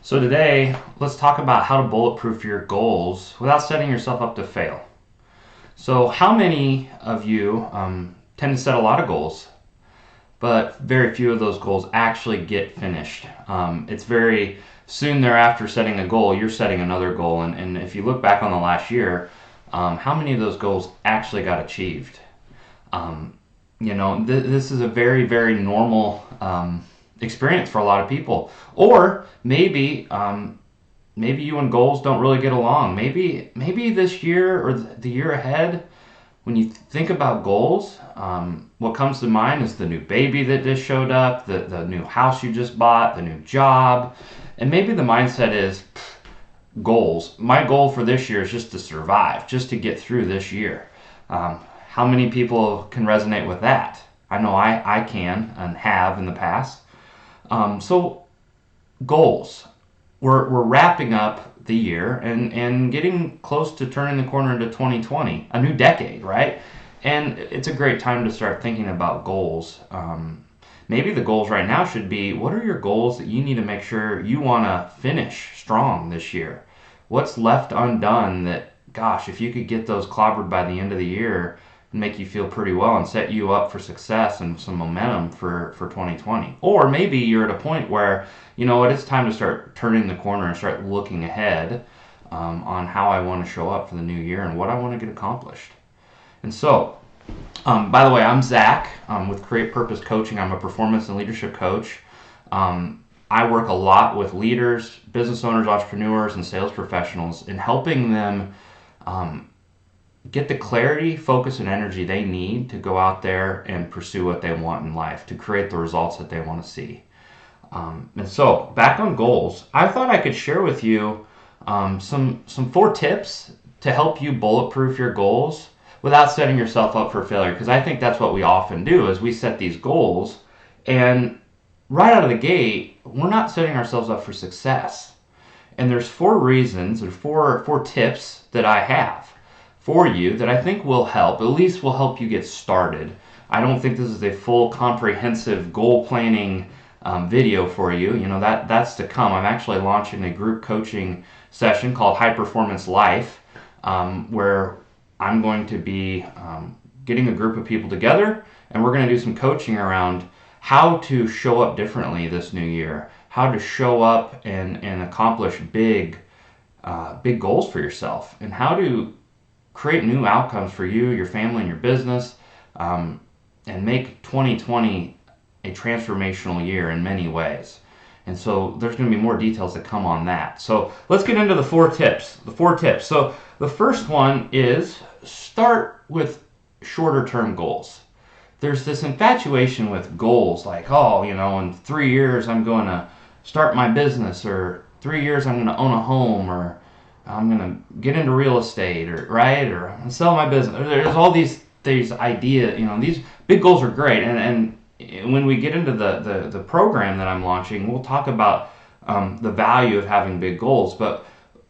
So today, let's talk about how to bulletproof your goals without setting yourself up to fail. So how many of you tend to set a lot of goals, but very few of those goals actually get finished? It's very soon thereafter setting a goal, you're setting another goal. And if you look back on the last year, how many of those goals actually got achieved? This is a very, very normal experience for a lot of people. Or maybe you and goals don't really get along. Maybe this year or the year ahead, when you think about goals, what comes to mind is the new baby that just showed up, the new house you just bought, the new job, and maybe the mindset is goals. My goal for this year is just to survive, just to get through this year. How many people can resonate with that? I know I can and have in the past. So goals. We're wrapping up the year and getting close to turning the corner into 2020, a new decade, right? And it's a great time to start thinking about goals. Maybe the goals right now should be, what are your goals that you need to make sure you want to finish strong this year? What's left undone that, gosh, if you could get those clobbered by the end of the year, make you feel pretty well and set you up for success and some momentum for 2020. Or maybe you're at a point where, you know what, it's time to start turning the corner and start looking ahead on how I want to show up for the new year and what I want to get accomplished. And so, by the way, I'm Zach with Create Purpose Coaching. I'm a performance and leadership coach. I work a lot with leaders, business owners, entrepreneurs, and sales professionals in helping them get the clarity, focus, and energy they need to go out there and pursue what they want in life, to create the results that they want to see. And so, back on goals, I thought I could share with you some 4 tips to help you bulletproof your goals without setting yourself up for failure. Because I think that's what we often do, is we set these goals, and right out of the gate, we're not setting ourselves up for success. And there's 4 reasons, or four tips that I have for you that I think will help, at least will help you get started. I don't think this is a full comprehensive goal planning video for you. You know, that's to come. I'm actually launching a group coaching session called High Performance Life, where I'm going to be getting a group of people together, and we're going to do some coaching around how to show up differently this new year, how to show up and accomplish big goals for yourself, and how to create new outcomes for you, your family, and your business, and make 2020 a transformational year in many ways. And so there's going to be more details that come on that. So let's get into the 4 tips. So the first one is start with shorter term goals. There's this infatuation with goals like, oh, you know, in 3 years I'm going to start my business, or 3 years I'm going to own a home, or I'm gonna get into real estate, or sell my business. There's all these ideas. You know, these big goals are great, and when we get into the program that I'm launching, we'll talk about the value of having big goals. But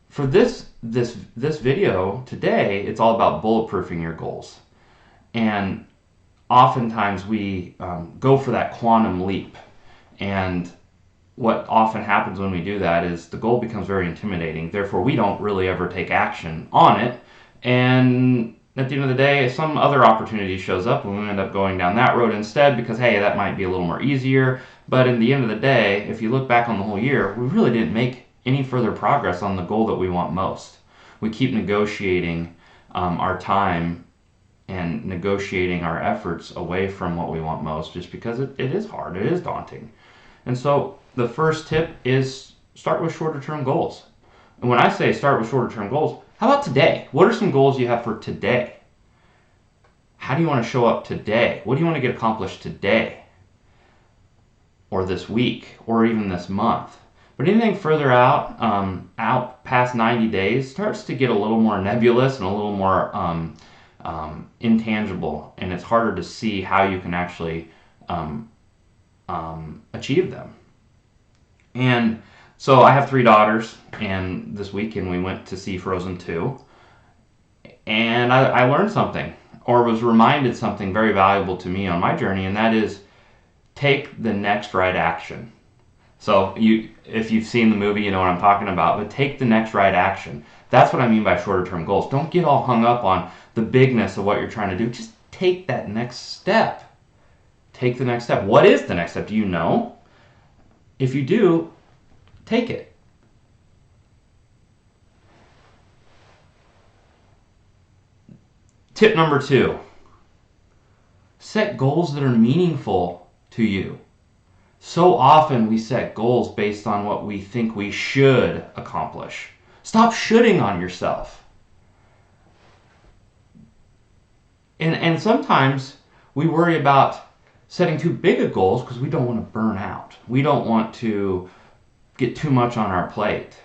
for this video today, it's all about bulletproofing your goals. And oftentimes we go for that quantum leap, and what often happens when we do that is the goal becomes very intimidating. Therefore, we don't really ever take action on it. And at the end of the day, some other opportunity shows up and we end up going down that road instead because, hey, that might be a little more easier. But in the end of the day, if you look back on the whole year, we really didn't make any further progress on the goal that we want most. We keep negotiating our time and negotiating our efforts away from what we want most just because it is hard, it is daunting. And so the first tip is start with shorter term goals. And when I say start with shorter term goals, how about today? What are some goals you have for today? How do you want to show up today? What do you want to get accomplished today? Or this week, or even this month? But anything further out past 90 days starts to get a little more nebulous and a little more intangible, and it's harder to see how you can actually achieve them. And so I have 3 daughters, and this weekend we went to see Frozen 2, and I learned something, or was reminded something very valuable to me on my journey, and that is take the next right action. So if you've seen the movie, you know what I'm talking about. But take the next right action. That's what I mean by shorter term goals. Don't get all hung up on the bigness of what you're trying to do. Just take that next step. Take the next step. What is the next step? Do you know? If you do, take it. Tip number 2, set goals that are meaningful to you. So often we set goals based on what we think we should accomplish. Stop shoulding on yourself. And sometimes we worry about setting too big of goals because we don't want to burn out. We don't want to get too much on our plate.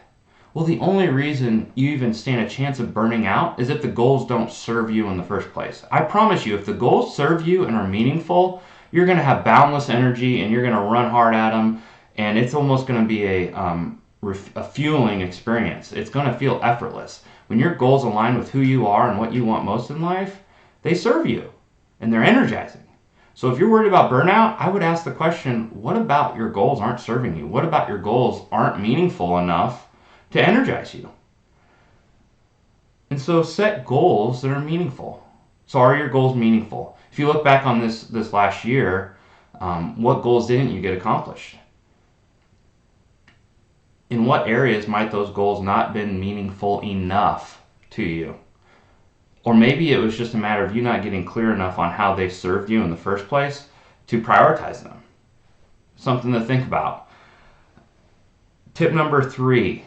Well, the only reason you even stand a chance of burning out is if the goals don't serve you in the first place. I promise you, if the goals serve you and are meaningful, you're going to have boundless energy and you're going to run hard at them, and it's almost going to be a fueling experience. It's going to feel effortless. When your goals align with who you are and what you want most in life, they serve you and they're energizing. So if you're worried about burnout, I would ask the question, what about your goals aren't serving you? What about your goals aren't meaningful enough to energize you? And so set goals that are meaningful. So are your goals meaningful? If you look back on this last year, what goals didn't you get accomplished? In what areas might those goals not been meaningful enough to you? Or maybe it was just a matter of you not getting clear enough on how they served you in the first place to prioritize them. Something to think about. Tip number 3,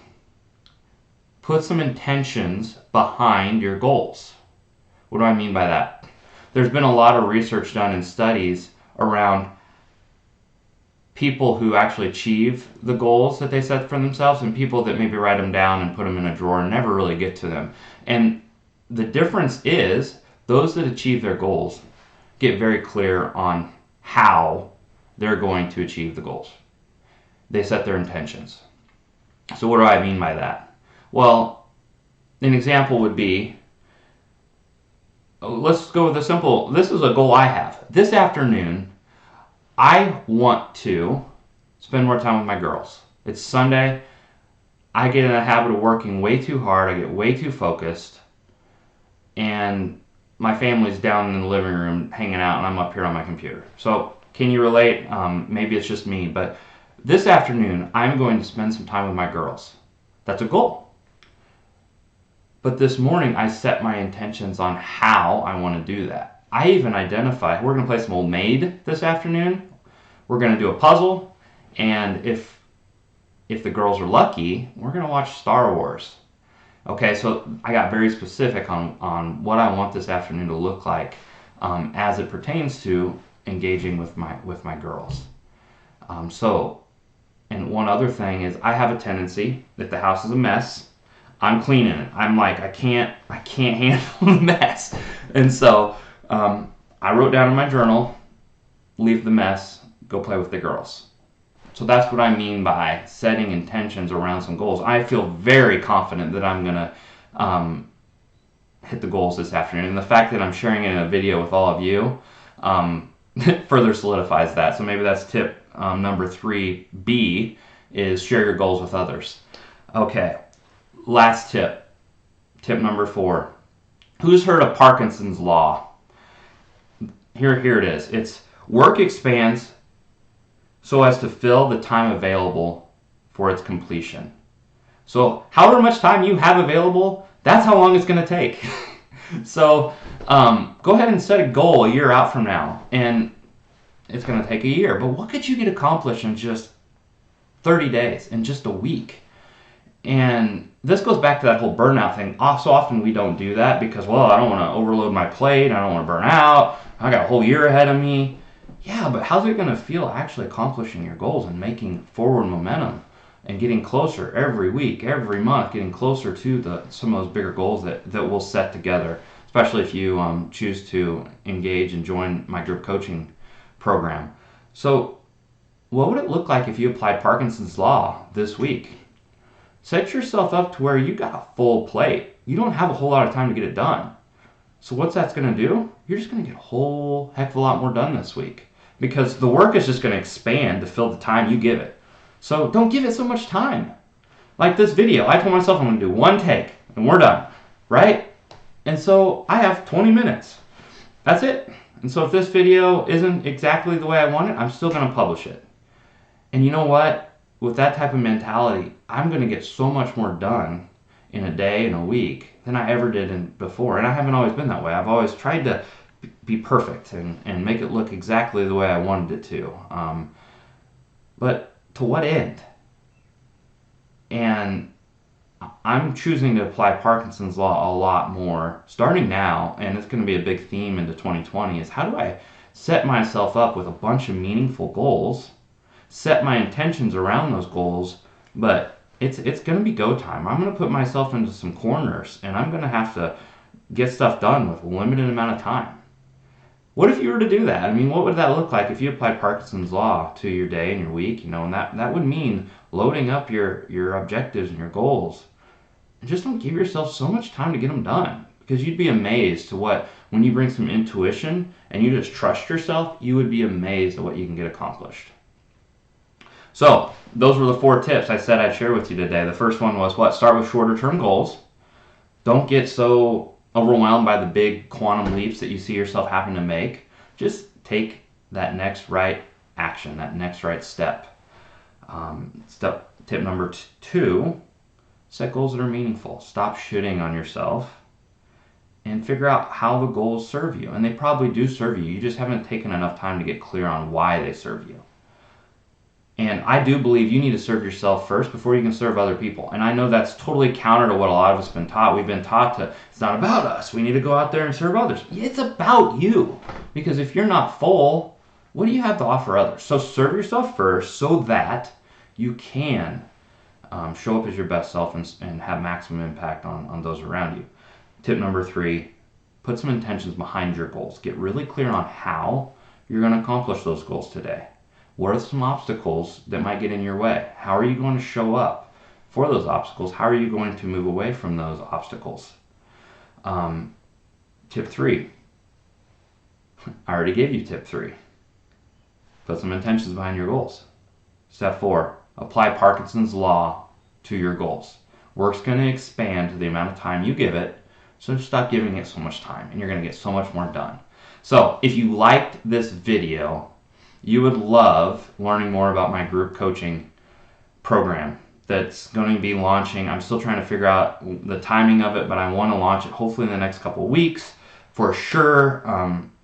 put some intentions behind your goals. What do I mean by that? There's been a lot of research done in studies around people who actually achieve the goals that they set for themselves and people that maybe write them down and put them in a drawer and never really get to them. And the difference is those that achieve their goals get very clear on how they're going to achieve the goals. They set their intentions. So what do I mean by that? Well, an example would be, let's go with a simple, this is a goal I have. This afternoon, I want to spend more time with my girls. It's Sunday. I get in a habit of working way too hard. I get way too focused. And my family's down in the living room hanging out and I'm up here on my computer. So can you relate? Maybe it's just me, but this afternoon I'm going to spend some time with my girls. That's a goal. But this morning I set my intentions on how I want to do that. I even identify, we're going to play some Old Maid this afternoon. We're going to do a puzzle, and if the girls are lucky, we're going to watch Star Wars. Okay, so I got very specific on what I want this afternoon to look like as it pertains to engaging with my girls. And one other thing is I have a tendency, if the house is a mess, I'm cleaning it. I'm like, I can't handle the mess. And so I wrote down in my journal, leave the mess, go play with the girls. So that's what I mean by setting intentions around some goals. I feel very confident that I'm going to hit the goals this afternoon. And the fact that I'm sharing it in a video with all of you further solidifies that. So maybe that's tip number 3B, is share your goals with others. Okay, last tip. Tip number 4. Who's heard of Parkinson's Law? Here it is. It's work expands so as to fill the time available for its completion. So however much time you have available, that's how long it's going to take. So go ahead and set a goal a year out from now, and it's going to take a year. But what could you get accomplished in just 30 days, in just a week? And this goes back to that whole burnout thing. So often we don't do that because, well, I don't want to overload my plate. I don't want to burn out. I got a whole year ahead of me. Yeah, but how's it going to feel actually accomplishing your goals and making forward momentum and getting closer every week, every month, getting closer to some of those bigger goals that we'll set together, especially if you choose to engage and join my group coaching program. So what would it look like if you applied Parkinson's Law this week? Set yourself up to where you got a full plate. You don't have a whole lot of time to get it done. So what's that's going to do? You're just going to get a whole heck of a lot more done this week, because the work is just going to expand to fill the time you give it. So don't give it so much time. Like this video, I told myself I'm going to do one take and we're done, right? And so I have 20 minutes. That's it. And so if this video isn't exactly the way I want it, I'm still going to publish it. And you know what? With that type of mentality, I'm going to get so much more done in a day, in a week, than I ever did before. And I haven't always been that way. I've always tried to be perfect and make it look exactly the way I wanted it to. But to what end? And I'm choosing to apply Parkinson's law a lot more starting now, and it's going to be a big theme into 2020, is how do I set myself up with a bunch of meaningful goals, set my intentions around those goals, but it's going to be go time. I'm going to put myself into some corners, and I'm going to have to get stuff done with a limited amount of time. What if you were to do that? I mean, what would that look like if you applied Parkinson's law to your day and your week? And that would mean loading up your objectives and your goals. And just don't give yourself so much time to get them done, because you'd be amazed to what, when you bring some intuition and you just trust yourself, you would be amazed at what you can get accomplished. So those were the 4 tips I said I'd share with you today. The first one was start with shorter term goals. Don't get so overwhelmed by the big quantum leaps that you see yourself having to make. Just take that next right action, that next right step. Tip number 2, set goals that are meaningful. Stop shitting on yourself and figure out how the goals serve you. And they probably do serve you. You just haven't taken enough time to get clear on why they serve you. And I do believe you need to serve yourself first before you can serve other people. And I know that's totally counter to what a lot of us have been taught. We've been taught it's not about us. We need to go out there and serve others. It's about you. Because if you're not full, what do you have to offer others? So serve yourself first so that you can show up as your best self and have maximum impact on those around you. Tip number 3, put some intentions behind your goals. Get really clear on how you're going to accomplish those goals today. What are some obstacles that might get in your way? How are you going to show up for those obstacles? How are you going to move away from those obstacles? Tip 3. I already gave you tip 3. Put some intentions behind your goals. Step 4. Apply Parkinson's law to your goals. Work's going to expand to the amount of time you give it, so just stop giving it so much time, and you're going to get so much more done. So if you liked this video, you would love learning more about my group coaching program that's going to be launching. I'm still trying to figure out the timing of it, but I want to launch it hopefully in the next couple of weeks for sure,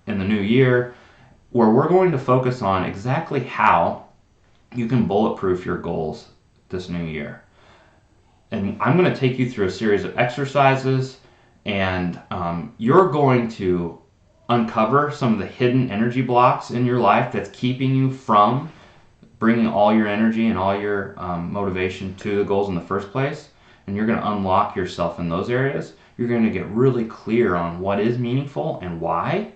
in the new year, where we're going to focus on exactly how you can bulletproof your goals this new year. And I'm going to take you through a series of exercises, and you're going to uncover some of the hidden energy blocks in your life that's keeping you from bringing all your energy and all your motivation to the goals in the first place. And you're going to unlock yourself in those areas. You're going to get really clear on what is meaningful and why.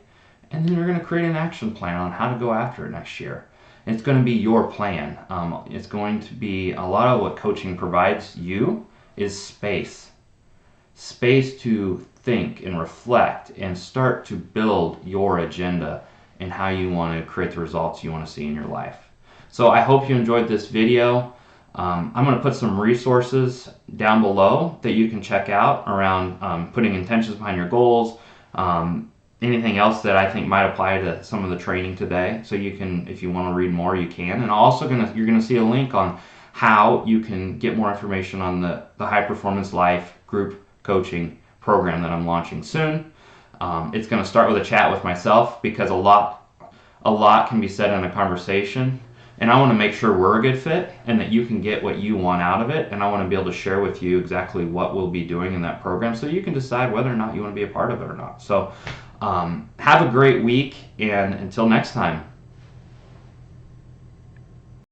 And then you're going to create an action plan on how to go after it next year. And it's going to be your plan. It's going to be a lot of what coaching provides you is space. Space to think and reflect and start to build your agenda and how you want to create the results you want to see in your life. So I hope you enjoyed this video. I'm going to put some resources down below that you can check out around putting intentions behind your goals, anything else that I think might apply to some of the training today. So you can, if you want to read more, you can. And you're going to see a link on how you can get more information on the High Performance Life group coaching program that I'm launching soon. It's going to start with a chat with myself, because a lot can be said in a conversation, and I want to make sure we're a good fit and that you can get what you want out of it, and I want to be able to share with you exactly what we'll be doing in that program so you can decide whether or not you want to be a part of it or not. So have a great week, and until next time.